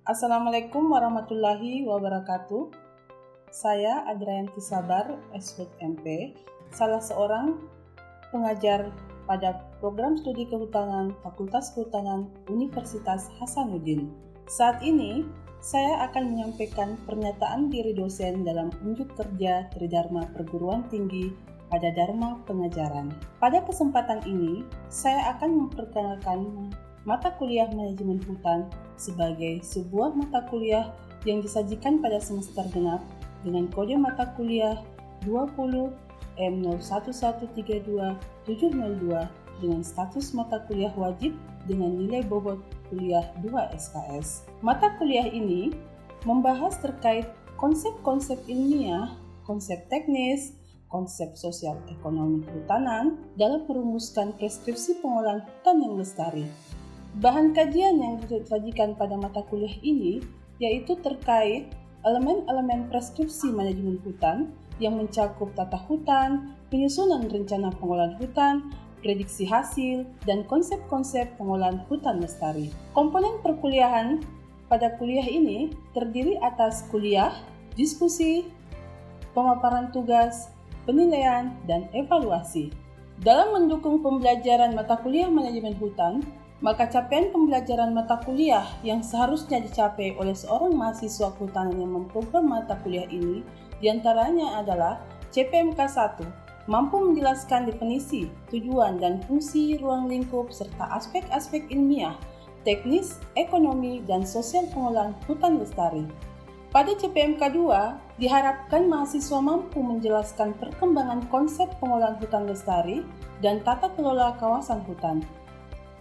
Assalamualaikum warahmatullahi wabarakatuh. Saya Adrayanti Sabar, S.MP, salah seorang pengajar pada program studi kehutanan Fakultas Kehutanan Universitas Hasanuddin. Saat ini, saya akan menyampaikan pernyataan diri dosen dalam unjuk kerja Tridharma Perguruan Tinggi pada Dharma Pengajaran. Pada kesempatan ini, saya akan memperkenalkan mata kuliah manajemen hutan sebagai sebuah mata kuliah yang disajikan pada semester genap dengan kode mata kuliah 20 M01132702 dengan status mata kuliah wajib dengan nilai bobot kuliah 2 SKS. Mata kuliah ini membahas terkait konsep-konsep ilmiah, konsep teknis, konsep sosial ekonomi kehutanan dalam merumuskan preskripsi pengolahan hutan yang lestari. Bahan kajian yang disajikan pada mata kuliah ini yaitu terkait elemen-elemen preskripsi manajemen hutan yang mencakup tata hutan, penyusunan rencana pengolahan hutan, prediksi hasil, dan konsep-konsep pengolahan hutan lestari. Komponen perkuliahan pada kuliah ini terdiri atas kuliah, diskusi, pemaparan tugas, penilaian, dan evaluasi. Dalam mendukung pembelajaran mata kuliah manajemen hutan, maka capaian pembelajaran mata kuliah yang seharusnya dicapai oleh seorang mahasiswa kehutanan yang memprogram mata kuliah ini diantaranya adalah CPMK 1, mampu menjelaskan definisi, tujuan, dan fungsi ruang lingkup serta aspek-aspek ilmiah, teknis, ekonomi, dan sosial pengolahan hutan lestari. Pada CPMK 2, diharapkan mahasiswa mampu menjelaskan perkembangan konsep pengolahan hutan lestari dan tata kelola kawasan hutan.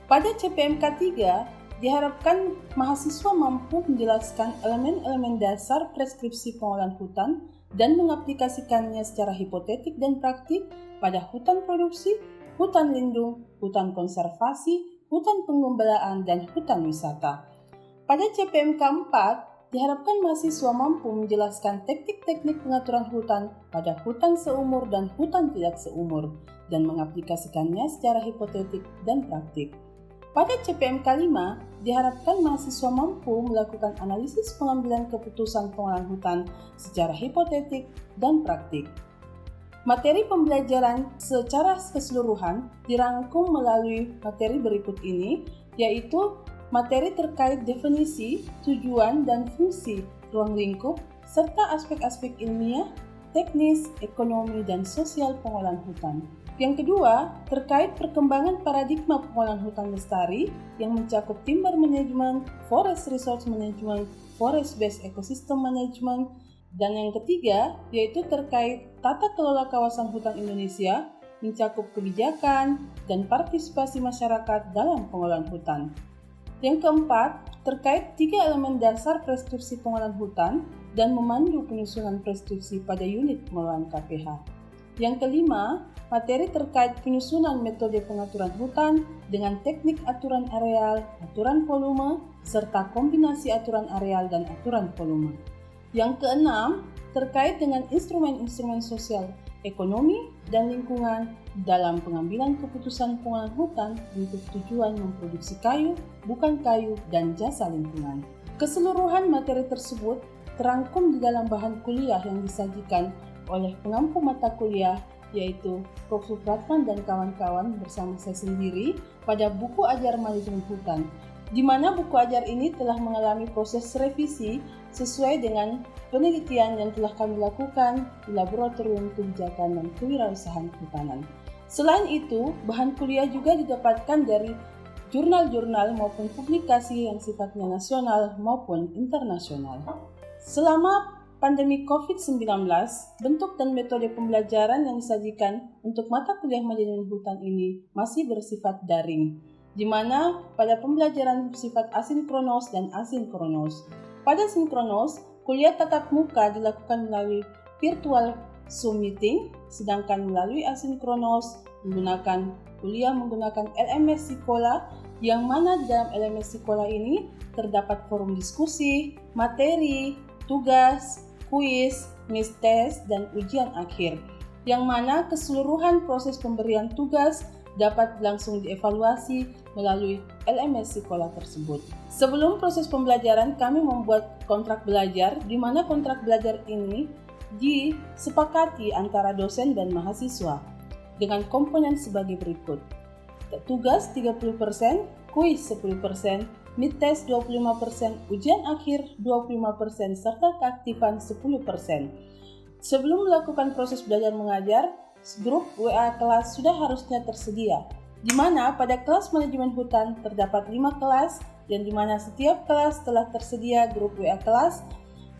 Pada CPMK 3, diharapkan mahasiswa mampu menjelaskan elemen-elemen dasar preskripsi pengolahan hutan dan mengaplikasikannya secara hipotetik dan praktik pada hutan produksi, hutan lindung, hutan konservasi, hutan penggembalaan, dan hutan wisata. Pada CPMK 4, diharapkan mahasiswa mampu menjelaskan teknik-teknik pengaturan hutan pada hutan seumur dan hutan tidak seumur dan mengaplikasikannya secara hipotetik dan praktik. Pada CPMK 5, diharapkan mahasiswa mampu melakukan analisis pengambilan keputusan pengolahan hutan secara hipotetik dan praktik. Materi pembelajaran secara keseluruhan dirangkum melalui materi berikut ini, yaitu materi terkait definisi, tujuan, dan fungsi ruang lingkup, serta aspek-aspek ilmiah, teknis, ekonomi, dan sosial pengolahan hutan. Yang kedua, terkait perkembangan paradigma pengolahan hutan lestari yang mencakup timber management, forest resource management, forest-based ecosystem management, dan yang ketiga, yaitu terkait tata kelola kawasan hutan Indonesia, mencakup kebijakan dan partisipasi masyarakat dalam pengolahan hutan. Yang keempat, terkait 3 elemen dasar preskripsi pengolahan hutan dan memandu penyusunan preskripsi pada unit pengolahan KPH. Yang kelima, materi terkait penyusunan metode pengaturan hutan dengan teknik aturan areal, aturan volume, serta kombinasi aturan areal dan aturan volume. Yang keenam, terkait dengan instrumen-instrumen sosial, ekonomi, dan lingkungan dalam pengambilan keputusan pengolahan hutan untuk tujuan memproduksi kayu, bukan kayu, dan jasa lingkungan. Keseluruhan materi tersebut terangkum di dalam bahan kuliah yang disajikan oleh pengampu mata kuliah yaitu Prof. Supratman dan kawan-kawan bersama saya sendiri pada buku ajar manajemen hutan, di mana buku ajar ini telah mengalami proses revisi sesuai dengan penelitian yang telah kami lakukan di Laboratorium Kebijakan dan Kewirausahaan Kehutanan. Selain itu, bahan kuliah juga didapatkan dari jurnal-jurnal maupun publikasi yang sifatnya nasional maupun internasional. Selama pandemi COVID-19, bentuk dan metode pembelajaran yang disajikan untuk mata kuliah manajemen hutan ini masih bersifat daring, di mana pada pembelajaran bersifat asinkronos dan asinkronos. Pada sinkronos, kuliah tatap muka dilakukan melalui virtual Zoom meeting, sedangkan melalui asinkronos kuliah menggunakan LMS Sekolah, yang mana di dalam LMS Sekolah ini terdapat forum diskusi, materi, tugas, kuis, mis-tes, dan ujian akhir, yang mana keseluruhan proses pemberian tugas dapat langsung dievaluasi melalui LMS sekolah tersebut. Sebelum proses pembelajaran, kami membuat kontrak belajar, di mana kontrak belajar ini disepakati antara dosen dan mahasiswa dengan komponen sebagai berikut. Tugas 30%, kuis 10%, mid test 25%, ujian akhir 25%, serta keaktifan 10%. Sebelum melakukan proses belajar mengajar, grup WA kelas sudah harusnya tersedia, di mana pada kelas manajemen hutan terdapat 5 kelas, dan di mana setiap kelas telah tersedia grup WA kelas.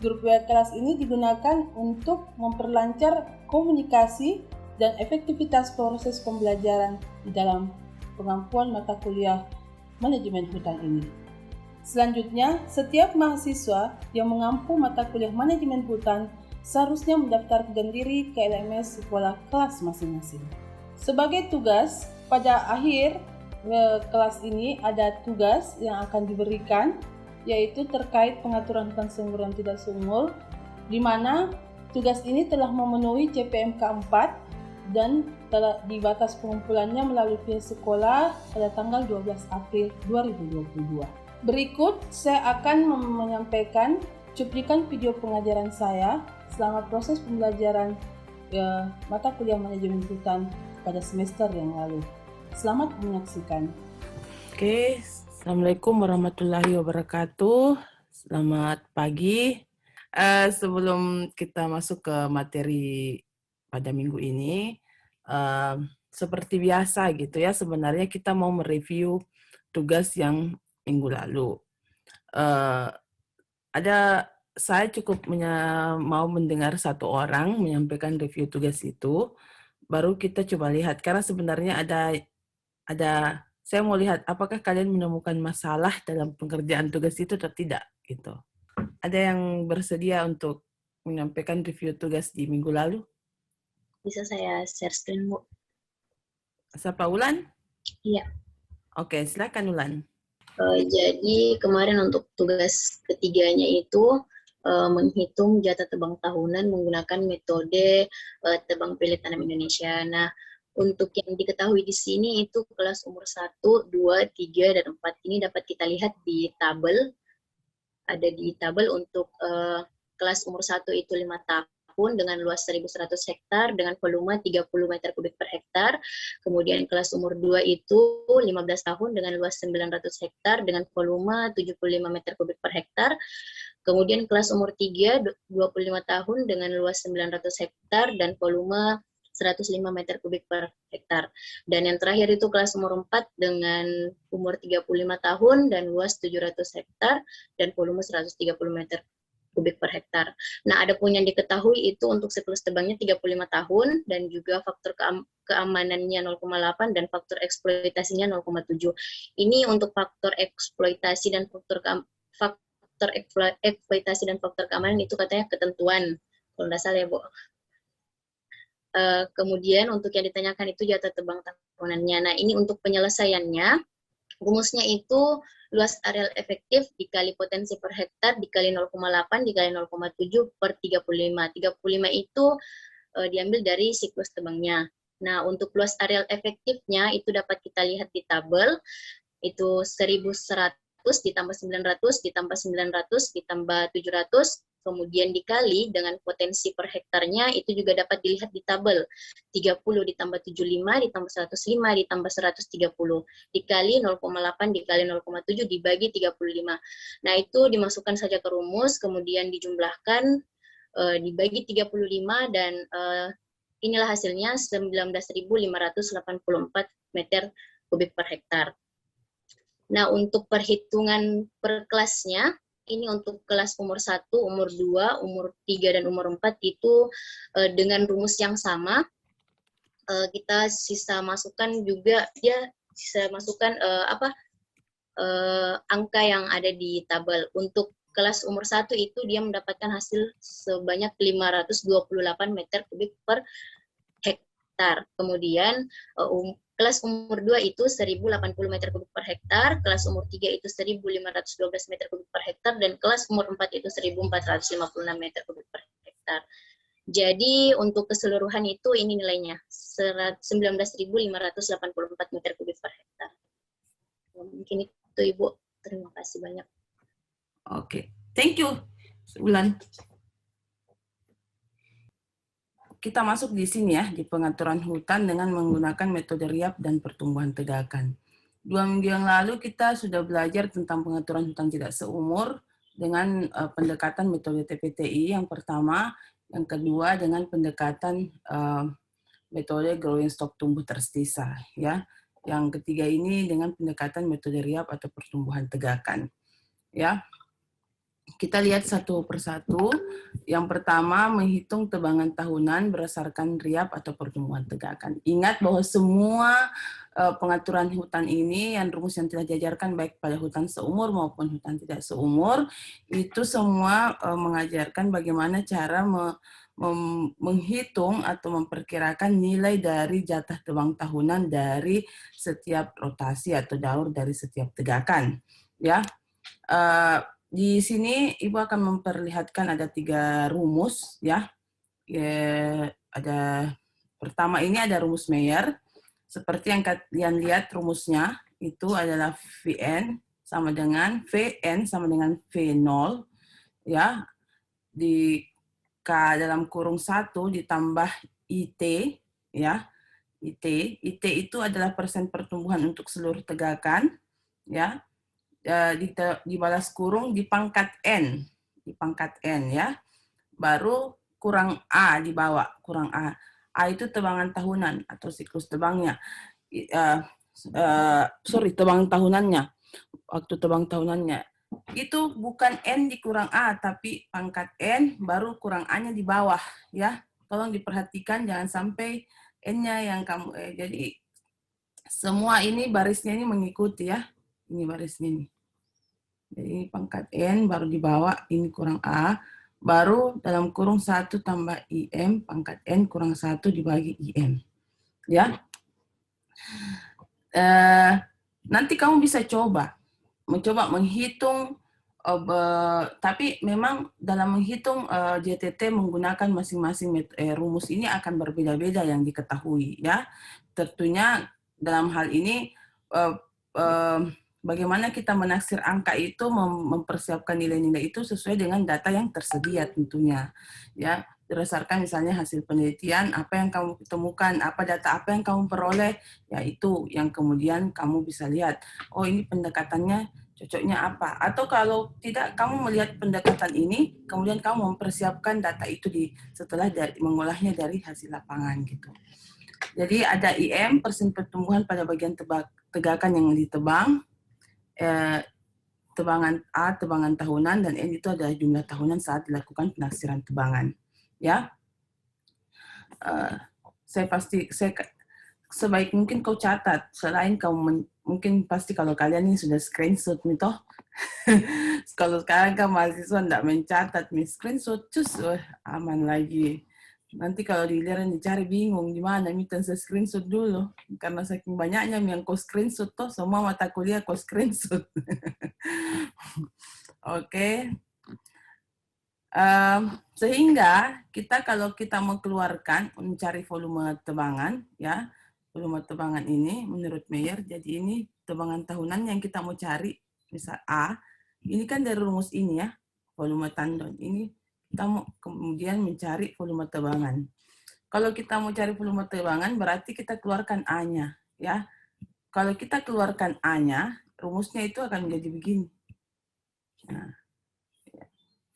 Grup WA kelas ini digunakan untuk memperlancar komunikasi dan efektivitas proses pembelajaran di dalam pengampuan mata kuliah manajemen hutan ini. Selanjutnya, setiap mahasiswa yang mengampu mata kuliah manajemen hutan seharusnya mendaftarkan diri ke LMS sekolah kelas masing-masing. Sebagai tugas, pada akhir kelas ini ada tugas yang akan diberikan, yaitu terkait pengaturan hutan sumur dan tidak sumur, di mana tugas ini telah memenuhi CPMK 4 dan telah dibatas pengumpulannya melalui pihak sekolah pada tanggal 12 April 2022. Berikut saya akan menyampaikan cuplikan video pengajaran saya selama proses pembelajaran mata kuliah manajemen hutan pada semester yang lalu. Selamat menyaksikan. Oke, Assalamualaikum warahmatullahi wabarakatuh. Selamat pagi. Sebelum kita masuk ke materi pada minggu ini, seperti biasa gitu ya, sebenarnya kita mau mereview tugas yang minggu lalu. Saya cukup mau mendengar satu orang menyampaikan review tugas itu, baru kita coba lihat, karena sebenarnya ada saya mau lihat apakah kalian menemukan masalah dalam pengerjaan tugas itu atau tidak gitu. Ada yang bersedia untuk menyampaikan review tugas di minggu lalu? Bisa saya share screen, Bu? Siapa, Ulan? Iya. Oke, silakan Ulan. Jadi kemarin untuk tugas ketiganya itu menghitung jatah tebang tahunan menggunakan metode tebang pilih tanam Indonesia. Nah, untuk yang diketahui di sini itu kelas umur 1, 2, 3, dan 4 ini dapat kita lihat di tabel. Ada di tabel untuk kelas umur 1 itu 5 tahun dengan luas 1.100 hektar dengan volume 30 meter kubik per hektar. Kemudian kelas umur 2 itu 15 tahun dengan luas 900 hektar dengan volume 75 meter kubik per hektar. Kemudian kelas umur 3 25 tahun dengan luas 900 hektar dan volume 105 meter kubik per hektar. Dan yang terakhir itu kelas umur 4 dengan umur 35 tahun dan luas 700 hektar dan volume 130 meter kubik per hektar. Nah, ada pun yang diketahui itu untuk siklus tebangnya 35 tahun dan juga faktor keamanannya 0,8 dan faktor eksploitasinya 0,7. Ini untuk faktor eksploitasi dan faktor eksploitasi dan faktor keamanan itu katanya ketentuan, kalau nggak salah ya, Bu. Kemudian untuk yang ditanyakan itu jatah tebang tahunannya. Nah, ini untuk penyelesaiannya, rumusnya itu luas areal efektif dikali potensi per hektar dikali 0,8 dikali 0,7 per 35. 35 itu diambil dari siklus tebangnya. Nah, untuk luas areal efektifnya itu dapat kita lihat di tabel, itu 1.100 ditambah 900 ditambah 900 ditambah 700, kemudian dikali dengan potensi per hektarnya, itu juga dapat dilihat di tabel. 30 ditambah 75 ditambah 105 ditambah 130 dikali 0,8 dikali 0,7 dibagi 35. Nah, itu dimasukkan saja ke rumus, kemudian dijumlahkan, dibagi 35, dan inilah hasilnya 19.584 meter kubik per hektar. Nah, untuk perhitungan per kelasnya, ini untuk kelas umur 1, umur 2, umur 3, dan umur 4 itu dengan rumus yang sama. Kita sisa masukkan juga, angka yang ada di tabel. Untuk kelas umur 1 itu dia mendapatkan hasil sebanyak 528 meter kubik per hektar. Kemudian kelas umur 2 itu 1.080 meter kubik per hektar, kelas umur 3 itu 1.512 meter kubik per hektar, dan kelas umur 4 itu 1.456 meter kubik per hektar. Jadi untuk keseluruhan itu ini nilainya 19.584 meter kubik per hektar. Mungkin itu Ibu. Terima kasih banyak. Oke, thank you, Ulan. Kita masuk di sini ya, di pengaturan hutan dengan menggunakan metode riap dan pertumbuhan tegakan. 2 minggu yang lalu kita sudah belajar tentang pengaturan hutan tidak seumur dengan pendekatan metode TPTI yang pertama, yang kedua dengan pendekatan metode growing stock tumbuh tersisa ya. Yang ketiga ini dengan pendekatan metode riap atau pertumbuhan tegakan. Ya. Kita lihat satu persatu. Yang pertama, menghitung tebangan tahunan berdasarkan riap atau pertumbuhan tegakan. Ingat bahwa semua pengaturan hutan ini, yang rumus yang telah diajarkan baik pada hutan seumur maupun hutan tidak seumur, itu semua mengajarkan bagaimana cara menghitung atau memperkirakan nilai dari jatah tebang tahunan dari setiap rotasi atau daur dari setiap tegakan. Ya. Di sini Ibu akan memperlihatkan ada 3 rumus ya. Ada pertama ini ada rumus Mayer. Seperti yang kalian lihat rumusnya itu adalah Vn sama dengan V0 ya. Di K dalam kurung 1 ditambah IT ya. IT itu adalah persen pertumbuhan untuk seluruh tegakan ya. Dibalas kurung di pangkat N ya, baru kurang A di bawah, kurang A itu tebangan tahunan atau siklus tebangnya, tebangan tahunannya, waktu tebang tahunannya itu bukan N dikurang A tapi pangkat N baru kurang A-nya di bawah ya. Tolong diperhatikan jangan sampai N-nya yang kamu jadi semua ini barisnya ini mengikuti ya, ini barisnya ini. Jadi pangkat N baru dibawa, ini kurang A, baru dalam kurung 1 tambah IM, pangkat N kurang 1 dibagi IM. Ya. Nanti kamu bisa mencoba menghitung, tapi memang dalam menghitung JTT menggunakan masing-masing rumus ini akan berbeda-beda yang diketahui. Ya. Tentunya dalam hal ini, bagaimana kita menaksir angka itu, mempersiapkan nilai-nilai itu sesuai dengan data yang tersedia tentunya. Ya, berdasarkan misalnya hasil penelitian, apa yang kamu temukan, data apa yang kamu peroleh, ya itu yang kemudian kamu bisa lihat, oh ini pendekatannya cocoknya apa. Atau kalau tidak, kamu melihat pendekatan ini, kemudian kamu mempersiapkan data itu setelah mengolahnya dari hasil lapangan gitu. Jadi ada IM, persen pertumbuhan pada bagian tegakan yang ditebang, tebangan A, tebangan tahunan, dan N itu adalah jumlah tahunan saat dilakukan penaksiran tebangan. Ya, sebaik mungkin kau catat. Selain mungkin pasti kalau kalian ini sudah screenshot nih toh. Kalau sekarang kan mahasiswa tidak mencatat nih screenshot, aman lagi. Nanti kalau dilihat dicari bingung gimana, minta saya screenshot dulu. Karena saking banyaknya yang kau screenshot toh, semua mata kuliah kau screenshot. Oke. Sehingga kalau kita mengeluarkan, mencari volume tebangan, ya, volume tebangan ini menurut Mayer, jadi ini tebangan tahunan yang kita mau cari, misal A, ini kan dari rumus ini ya, volume tandon. Ini kita mau kemudian mencari volume tebangan. Kalau kita mau cari volume tebangan, berarti kita keluarkan A-nya. Ya. Kalau kita keluarkan A-nya, rumusnya itu akan menjadi begini. Nah,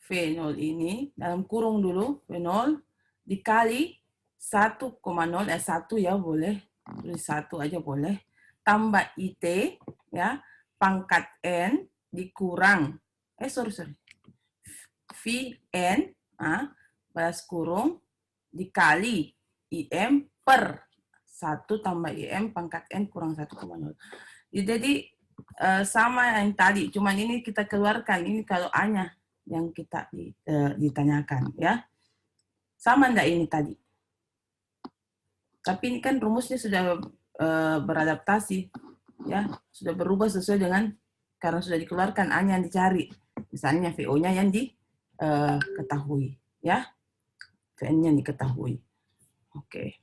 V0 ini, dalam kurung dulu, V0, dikali 1,0, 1 ya boleh, 1 aja boleh, tambah IT, ya, pangkat N, dikurang, Vn, balas kurung, dikali IM per 1 tambah IM pangkat N kurang 1,0. Jadi sama yang tadi, cuman ini kita keluarkan, ini kalau A-nya yang kita ditanyakan, ya. Sama enggak ini tadi? Tapi ini kan rumusnya sudah beradaptasi, ya, sudah berubah sesuai dengan, karena sudah dikeluarkan A-nya yang dicari. Misalnya VO-nya yang diketahui, ya. VN yang diketahui. Oke.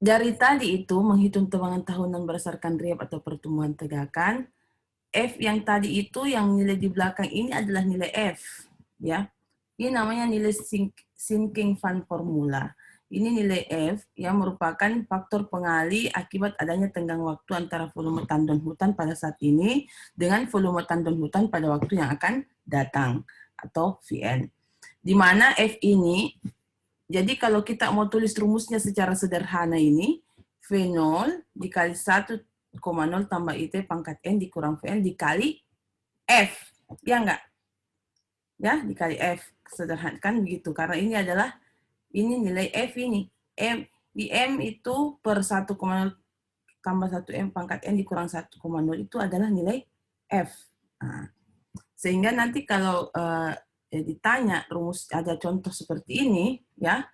dari tadi itu menghitung tegangan tahunan berdasarkan riap atau pertumbuhan tegakan, F yang tadi itu yang nilai di belakang ini adalah nilai F, ya. Ini namanya nilai sinking fund formula. Ini nilai F yang merupakan faktor pengali akibat adanya tenggang waktu antara volume tandon hutan pada saat ini dengan volume tandon hutan pada waktu yang akan datang, atau Vn. Di mana F ini, jadi kalau kita mau tulis rumusnya secara sederhana ini, V0 dikali 1,0 tambah IT pangkat N dikurang Vn dikali F. Ya enggak? Ya, dikali F. Sederhanakan begitu. Karena ini adalah, ini nilai F ini. Di M itu per 1,0 tambah 1M pangkat N dikurang 1,0 itu adalah nilai F. Nah, sehingga nanti kalau ditanya rumus, ada contoh seperti ini, ya,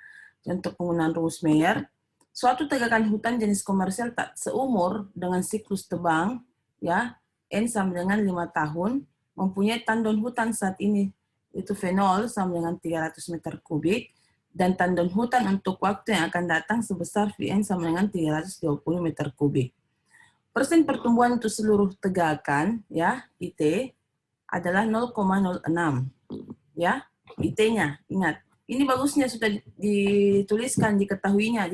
contoh penggunaan rumus Mayer, suatu tegakan hutan jenis komersial tak seumur dengan siklus tebang, ya, N sama dengan 5 tahun, mempunyai tandon hutan saat ini, itu V0 sama dengan 300 meter kubik, dan tandon hutan untuk waktu yang akan datang sebesar Vn sama dengan 320 meter kubik. Persen pertumbuhan untuk seluruh tegakan, ya, IT, adalah 0,06. Ya, IT-nya, ingat. Ini bagusnya sudah dituliskan, diketahuinya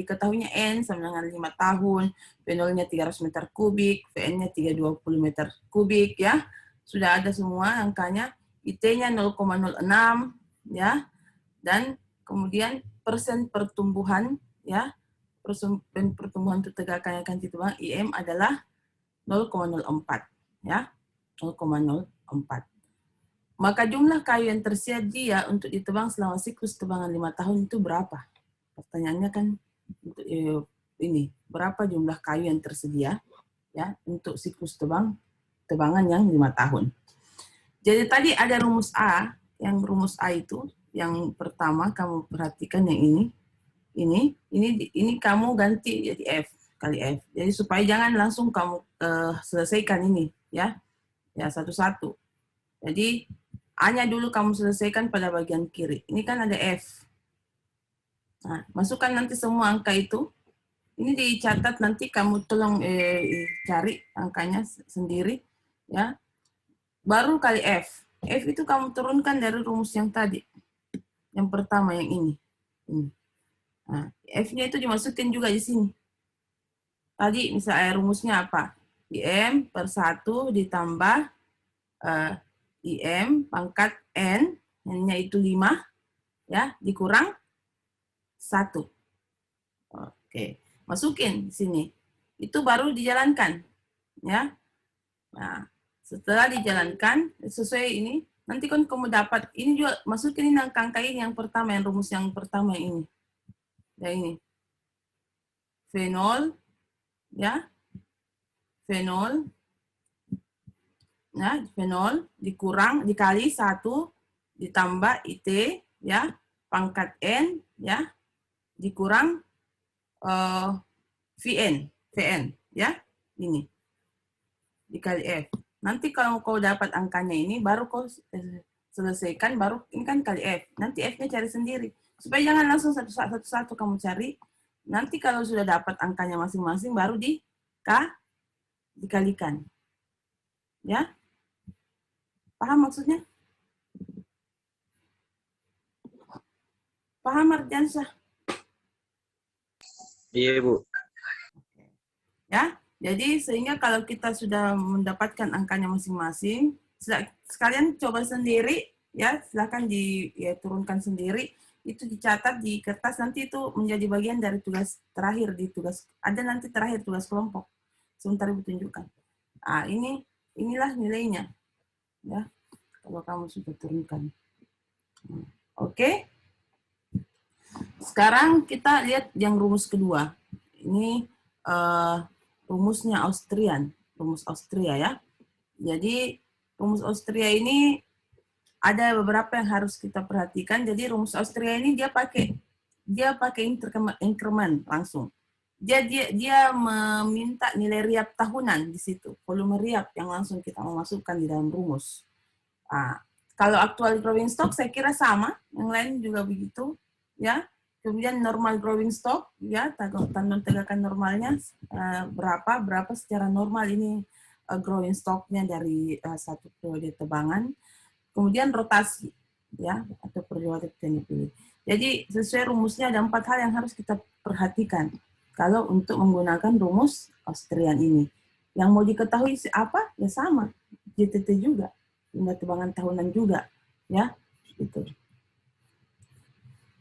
N sama dengan 5 tahun, V0-nya 300 meter kubik, Vn-nya 320 meter kubik, ya. Sudah ada semua angkanya, IT-nya 0,06, ya. Dan kemudian persen pertumbuhan, ya, persen pertumbuhan untuk tegakan yang akan ditebang, IM adalah 0,04, ya, 0,04. Maka jumlah kayu yang tersedia untuk ditebang selama siklus tebangan 5 tahun itu berapa? Pertanyaannya kan ini, berapa jumlah kayu yang tersedia, ya, untuk siklus tebangan yang 5 tahun. Jadi tadi ada rumus A, yang rumus A itu yang pertama kamu perhatikan yang ini kamu ganti jadi F kali F. Jadi supaya jangan langsung kamu selesaikan ini, ya. Ya, satu-satu. Jadi A-nya dulu kamu selesaikan pada bagian kiri. Ini kan ada F. Nah, masukkan nanti semua angka itu. Ini dicatat, nanti kamu tolong cari angkanya sendiri, ya. Baru kali F. F itu kamu turunkan dari rumus yang tadi. Yang pertama yang ini. Nah, F-nya itu dimasukin juga di sini. Tadi misalnya rumusnya apa? IM per 1 ditambah IM pangkat N, N-nya itu 5, ya, dikurang 1. Oke, masukin di sini. Itu baru dijalankan, ya. Nah, setelah dijalankan, sesuai ini, nanti kan kamu dapat, ini juga masukin ini angka ini yang pertama, yang rumus yang pertama ini. Ya, ini. V0, ya. V0, ya, V0 dikali 1 ditambah IT, ya, pangkat N, ya, dikurang Vn, ya, ini dikali F. Nanti kalau kau dapat angkanya ini, baru kau selesaikan, baru ini kan kali F. Nanti F-nya cari sendiri. Supaya jangan langsung satu-satu kamu cari. Nanti kalau sudah dapat angkanya masing-masing, baru dikalikan. Ya? Paham maksudnya? Paham, Ardiansyah? Iya, Bu. Ya, jadi sehingga kalau kita sudah mendapatkan angkanya masing-masing, sekalian coba sendiri, ya, silakan turunkan sendiri, itu dicatat di kertas, nanti itu menjadi bagian dari tugas terakhir di tugas, ada nanti terakhir tugas kelompok, sebentar Ibu tunjukkan. Ah, inilah nilainya, ya, kalau kamu sudah turunkan. Oke. Sekarang kita lihat yang rumus kedua. Ini rumusnya rumus Austria, ya. Jadi rumus Austria ini ada beberapa yang harus kita perhatikan. Jadi rumus Austria ini dia pakai increment langsung. Dia meminta nilai riap tahunan di situ, volume riap yang langsung kita memasukkan di dalam rumus. Nah, kalau actual growing stock saya kira sama, yang lain juga begitu, ya. Kemudian normal growing stock, ya, tandon tegakan normalnya berapa secara normal ini growing stocknya dari satu periode tebangan. Kemudian rotasi, ya, atau periode yang dipilih. Jadi sesuai rumusnya ada 4 hal yang harus kita perhatikan kalau untuk menggunakan rumus Austrian ini. Yang mau diketahui apa? Ya sama, JTT juga, jumlah tebangan tahunan juga, ya, gitu.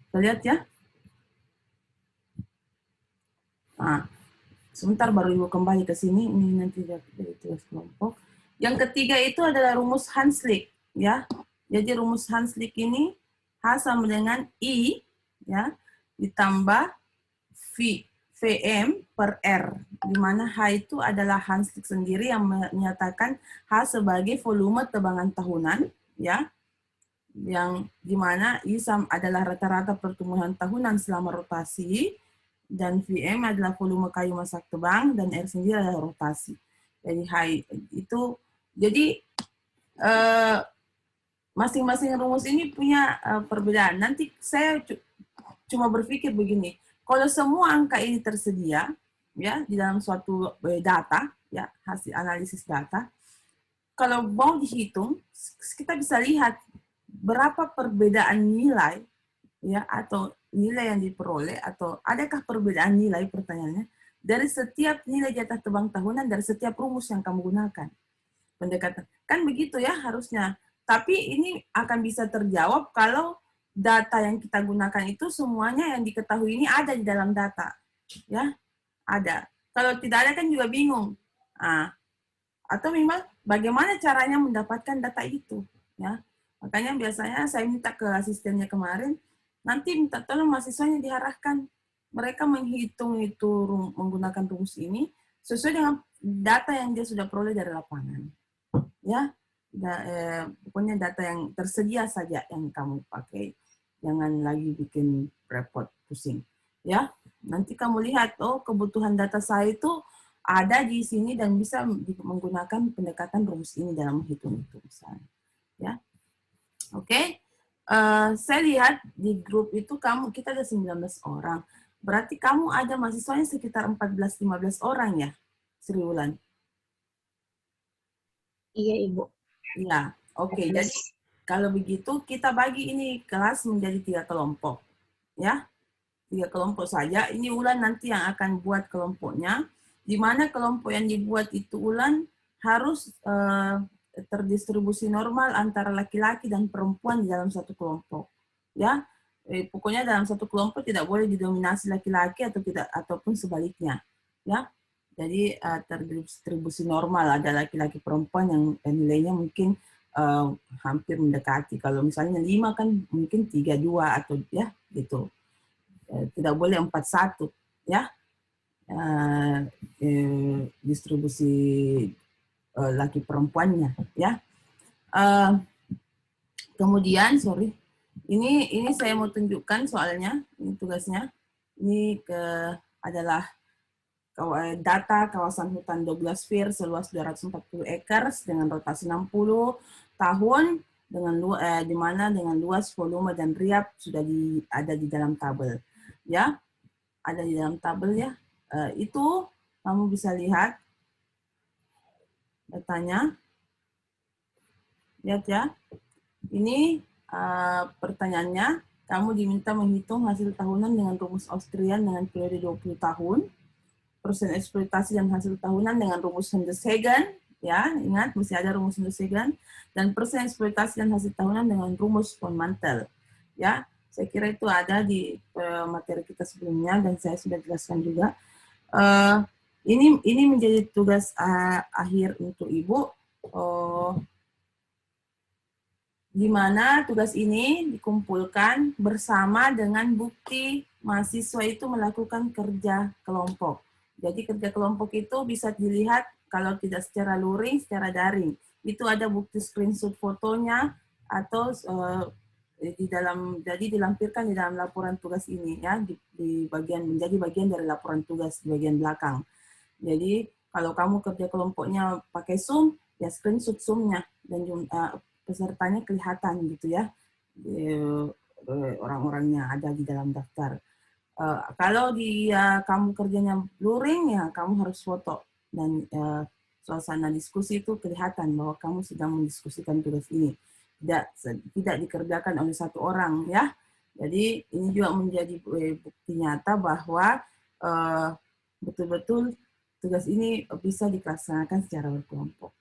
Kita lihat ya. Nah, sebentar baru Ibu kembali ke sini, ini nanti dari tugas kelompok. Yang ketiga itu adalah rumus Hanslick, ya. Jadi rumus Hanslick ini H sama dengan I, ya, ditambah VM per R, di mana H itu adalah Hanslick sendiri yang menyatakan H sebagai volume tebangan tahunan, ya, yang di mana I adalah rata-rata pertumbuhan tahunan selama rotasi, dan VM adalah volume kayu masak tebang, dan R sendiri adalah rotasi. Jadi itu, jadi masing-masing rumus ini punya perbedaan. Nanti saya cuma berpikir begini, kalau semua angka ini tersedia, ya, di dalam suatu data, ya, hasil analisis data, kalau mau dihitung, kita bisa lihat berapa perbedaan nilai, ya, atau nilai yang diperoleh, atau adakah perbedaan nilai, pertanyaannya, dari setiap nilai jatah tebang tahunan, dari setiap rumus yang kamu gunakan. Pendekatan. Kan begitu ya harusnya. Tapi ini akan bisa terjawab kalau data yang kita gunakan itu semuanya yang diketahui ini ada di dalam data. Ya, ada. Kalau tidak ada kan juga bingung. Nah, atau memang bagaimana caranya mendapatkan data itu. Ya, makanya biasanya saya minta ke asistennya kemarin, nanti minta tolong mahasiswanya diarahkan. Mereka menghitung itu menggunakan rumus ini sesuai dengan data yang dia sudah peroleh dari lapangan. Ya, pokoknya data yang tersedia saja yang kamu pakai. Jangan lagi bikin repot, pusing. Ya, nanti kamu lihat, oh kebutuhan data saya itu ada di sini dan bisa menggunakan pendekatan rumus ini dalam menghitung itu misalnya. Ya, oke. Saya lihat di grup itu kita ada 19 orang. Berarti kamu ada mahasiswanya sekitar 14-15 orang ya, Sri Wulan? Iya, Ibu. Iya, oke. Jadi kalau begitu kita bagi ini kelas menjadi 3 kelompok. Ya, 3 kelompok saja. Ini Ulan nanti yang akan buat kelompoknya. Di mana kelompok yang dibuat itu Ulan harus terdistribusi normal antara laki-laki dan perempuan di dalam satu kelompok. Ya, pokoknya dalam satu kelompok tidak boleh didominasi laki-laki atau tidak, ataupun sebaliknya. Ya, jadi terdistribusi normal, ada laki-laki perempuan yang nilainya mungkin hampir mendekati. Kalau misalnya 5 kan mungkin 3-2 atau ya gitu. Tidak boleh 4-1 ya. Distribusi laki perempuannya ya. Kemudian ini saya mau tunjukkan soalnya, ini tugasnya. Ini adalah data kawasan hutan Douglas Fir seluas 240 acres dengan rotasi 60 tahun dengan di mana dengan luas, volume dan riap sudah ada di dalam tabel. Ya, ada di dalam tabel ya. Itu kamu bisa lihat datanya. Lihat ya. Ini pertanyaannya, kamu diminta menghitung hasil tahunan dengan rumus Austrian dengan periode 20 tahun. Persen eksploitasi dan hasil tahunan dengan rumus Hundeshagen, ya, ingat mesti ada rumus Hundeshagen, dan persen eksploitasi dan hasil tahunan dengan rumus von Mantel. Ya, saya kira itu ada di materi kita sebelumnya dan saya sudah jelaskan juga. Ini menjadi tugas akhir untuk Ibu, di mana tugas ini dikumpulkan bersama dengan bukti mahasiswa itu melakukan kerja kelompok. Jadi kerja kelompok itu bisa dilihat kalau tidak secara luring, secara daring. Itu ada bukti screenshot fotonya atau jadi dilampirkan di dalam laporan tugas ini ya, di bagian menjadi bagian dari laporan tugas di bagian belakang. Jadi kalau kamu kerja kelompoknya pakai Zoom, ya screenshot Zoom-nya dan pesertanya kelihatan gitu ya, orang-orangnya ada di dalam daftar. Kalau kamu kerjanya luring, ya kamu harus foto dan suasana diskusi itu kelihatan bahwa kamu sedang mendiskusikan tugas ini. Tidak dikerjakan oleh satu orang, ya. Jadi ini juga menjadi bukti nyata bahwa betul-betul tugas ini bisa dilaksanakan secara berkelompok.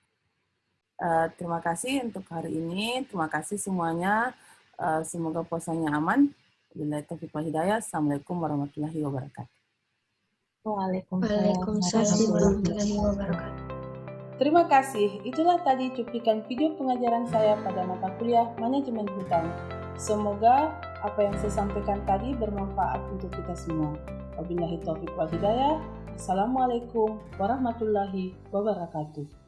Terima kasih untuk hari ini. Terima kasih semuanya. Semoga puasanya aman. Wabillahi taufiq wal hidayah. Assalamualaikum warahmatullahi wabarakatuh. Waalaikumsalam warahmatullahi wabarakatuh. Terima kasih. Itulah tadi cuplikan video pengajaran saya pada mata kuliah Manajemen Hutan. Semoga apa yang saya sampaikan tadi bermanfaat untuk kita semua. Wabillahi taufiq wal hidayah. Assalamualaikum warahmatullahi wabarakatuh.